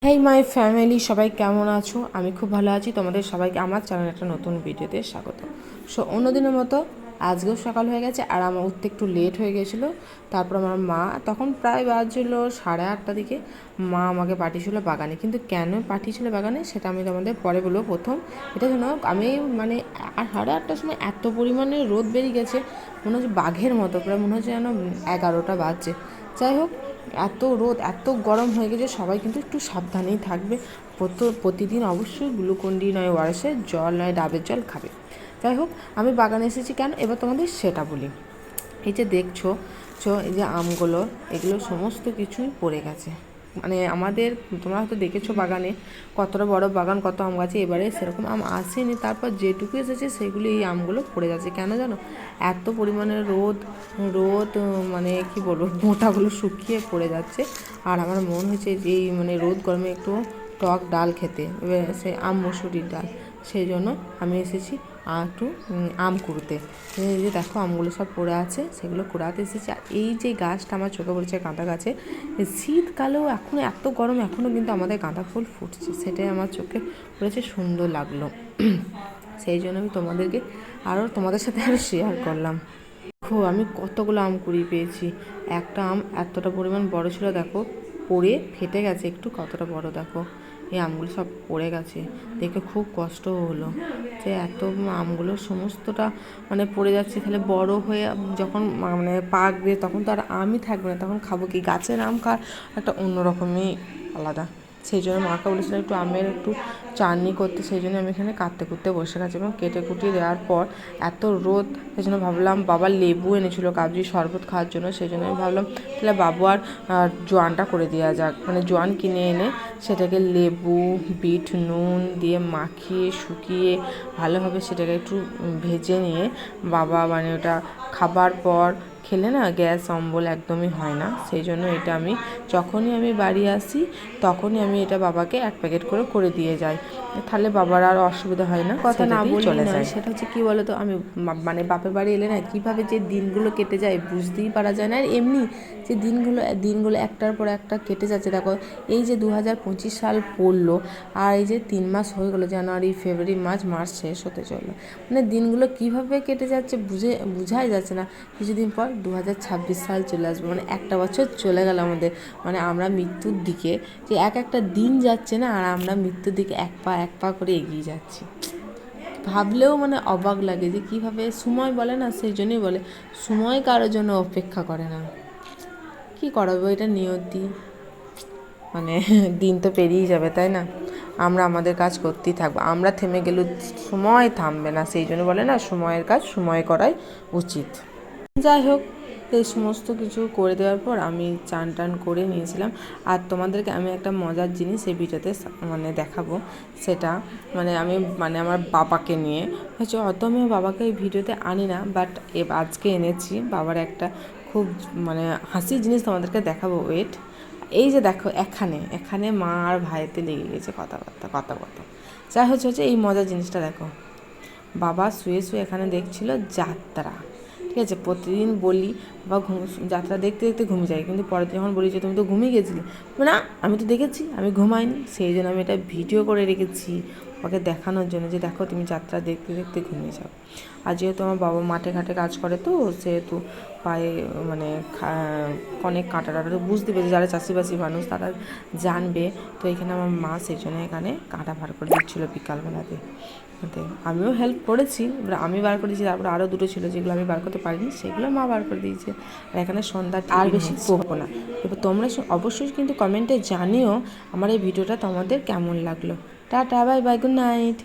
Hey my family, সবাই কেমন আছো? আমি খুব ভালো আছি। তোমাদের সবাইকে আমার চ্যানেলে একটা নতুন ভিডিওতে স্বাগত। অন্যদিনের মতো আজকেও সকাল হয়ে গেছে আর আমার উঠতে একটু লেট হয়ে গেছিলো। তারপর আমার মা তখন প্রায় বাজছিল 8:30 দিকে। মা আমাকে পাঠিয়েছিল বাগানে, কিন্তু কেন পাঠিয়েছিল বাগানে সেটা আমি তোমাদের পরে বলবো। প্রথম এটা জন্য আমি 8:30টার সময় এত পরিমাণে রোদ বেরিয়ে গেছে, মনে হচ্ছে বাঘের মতো, প্রায় মনে হচ্ছে যেন 11টা বাজছে। যাই হোক, এত রোদ এত গরম হয়ে গেছে, সবাই কিন্তু একটু সাবধানেই থাকবে। প্রতিদিন অবশ্যই গ্লুকন্ডি নয় ওআরএসের জল নয় ডাবের জল খাবে। যাই হোক, আমি বাগানে এসেছি কেন এবার তোমাদের সেটা বলি। এই যে দেখছো এই যে আমগুলো, এগুলো সমস্ত কিছুই পড়ে গেছে। আমাদের, তোমরা হয়তো দেখেছো বাগানে কতটা বড় বাগান, কত আম গাছে, এবারে সেরকম আম আসেনি। তারপর যেটুকু এসেছে সেগুলি এই আমগুলো পড়ে যাচ্ছে। কেন জানো? এত পরিমাণে রোদ রোদ কি বলবো, মোটাগুলো শুকিয়ে পড়ে যাচ্ছে। আর আমার মন হয়েছে যে এই রোদ গরমে একটু টক ডাল খেতে, সে আম মুসুরির ডাল। সেই জন্য আমি এসেছি একটু আম কুড়তে। এই যে দেখো আমগুলো সব পড়ে আছে, সেগুলো কুড়াতে এসেছি। আর এই যে গাছটা আমার চোখে পড়েছে, গাঁদা গাছে, শীতকালেও এখন এত গরম এখনও কিন্তু আমাদের গাঁদা ফুল ফুটছে, সেটাই আমার চোখে পড়েছে, সুন্দর লাগলো। সেই জন্য আমি তোমাদের সাথে আরও শেয়ার করলাম। দেখো আমি কতগুলো আম কুড়িয়ে পেয়েছি। একটা আম এতটা পরিমাণ বড় ছিল, দেখো পড়ে ফেটে গেছে একটু, কতটা বড় দেখো। এই আমগুলো সব পড়ে গেছে, দেখে খুব কষ্ট হলো যে এত আমগুলো সমস্তটা পড়ে যাচ্ছে। তাহলে বড় হয়ে যখন পাকবে তখন তো আর আমই থাকবে না, তখন খাবো কি? গাছের আম খাওয়ার একটা অন্যরকমই আলাদা। সেই জন্য মাকে বলেছিলাম একটু আমের একটু চাটনি করতে, সেই জন্য আমি এখানে কাটতে কুটতে বসে গেছি। এবং কেটে কুটিয়ে দেওয়ার পর এত রোদ, সেই জন্য ভাবলাম, বাবা লেবু এনেছিল কাগজি শরবত খাওয়ার জন্য, সেই জন্য আমি ভাবলাম তাহলে বাবু আর জোয়ানটা করে দেওয়া যাক। জোয়ান কিনে এনে সেটাকে লেবু বিট নুন দিয়ে মাখিয়ে শুকিয়ে ভালোভাবে সেটাকে একটু ভেজে নিয়ে বাবা ওটা খাবার পর খেলে না গ্যাস অম্বল একদমই হয় না। সেই জন্য এটা আমি যখনই আমি বাড়ি আসি তখনই আমি এটা বাবাকে 1 প্যাকেট করে দিয়ে যাই, তাহলে বাবার আর অসুবিধা হয় না। কথা না বলি নয়, সেটা হচ্ছে কী বলো তো, আমি বাপের বাড়ি এলে না কীভাবে যে দিনগুলো কেটে যায় বুঝতেই পারা যায় না। আর এমনি যে দিনগুলো একটার পর একটা কেটে যাচ্ছে। দেখো এই যে 2025 সাল পড়লো, আর এই যে 3 মাস হয়ে গেলো, জানুয়ারি ফেব্রুয়ারি মার্চ শেষ হতে চললো। দিনগুলো কীভাবে কেটে যাচ্ছে বুঝাই যাচ্ছে না। কিছুদিন পর 2026 সাল চলে আসবে, একটা বছর চলে গেল আমাদের। আমরা মৃত্যুর দিকে, যে একটা দিন যাচ্ছে না, আর আমরা মৃত্যুর দিকে এক পা করে এগিয়ে যাচ্ছি। ভাবলেও অবাক লাগে যে কীভাবে সময় বলে না, সেই জন্যই বলে সময় কারোর জন্য অপেক্ষা করে না। কি করাবো, এটা নিয়তি। দিন তো পেরিয়ে যাবে, তাই না? আমরা আমাদের কাজ করতেই থাকবো, আমরা থেমে গেলেও সময় থামবে না। সেই জন্য বলে না, সময়ের কাজ সময় করাই উচিত। যাই হোক, এই সমস্ত কিছু করে দেওয়ার পর আমি চান টান করে নিয়েছিলাম। আর তোমাদেরকে আমি একটা মজার জিনিস এই ভিডিওতে দেখাবো। সেটা আমি আমার বাবাকে নিয়ে হচ্ছে, অত আমি বাবাকে এই ভিডিওতে আনি না, বাট আজকে এনেছি। বাবার একটা খুব হাসির জিনিস তোমাদেরকে দেখাবো, ওয়েট। এই যে দেখো, এখানে মা আর ভাইতে লেগে গেছে কথাবার্তা। যাই হচ্ছে এই মজার জিনিসটা দেখো। বাবা শুয়ে এখানে দেখছিল যাত্রা, ঠিক আছে? প্রতিদিন বলি বা যাত্রা দেখতে দেখতে ঘুমিয়ে যায়, কিন্তু পরের দিন যখন বলি যে তুমি তো ঘুমিয়ে গেছিলে, না আমি তো দেখেছি, আমি ঘুমাইনি। সেই জন্য আমি এটা ভিডিও করে রেখেছি ওকে দেখানোর জন্য, যে দেখো তুমি যাত্রা দেখতে দেখতে ঘুমিয়ে যাও। আর যেহেতু আমার বাবা মাঠে ঘাটে কাজ করে, তো সেহেতু পায়ে অনেক কাঁটা তো বুঝতে পেরেছি, যারা চাষিবাসী মানুষ তারা জানবে। তো এখানে আমার মা সেই জন্য এখানে কাঁটা বার করে দিচ্ছিলো বিকালবেলাতে। আমিও হেল্প করেছি, এবার আমি বার করে দিয়েছি। তারপরে আরও দুটো ছিল যেগুলো আমি বার করতে পারিনি, সেগুলো মা বার করে দিয়েছে। আর এখানে সন্ধ্যা আর বেশি করবো না। এবার তোমরা অবশ্যই কিন্তু কমেন্টে জানিও আমার এই ভিডিওটা তোমাদের কেমন লাগলো। Tata, bye bye, good night.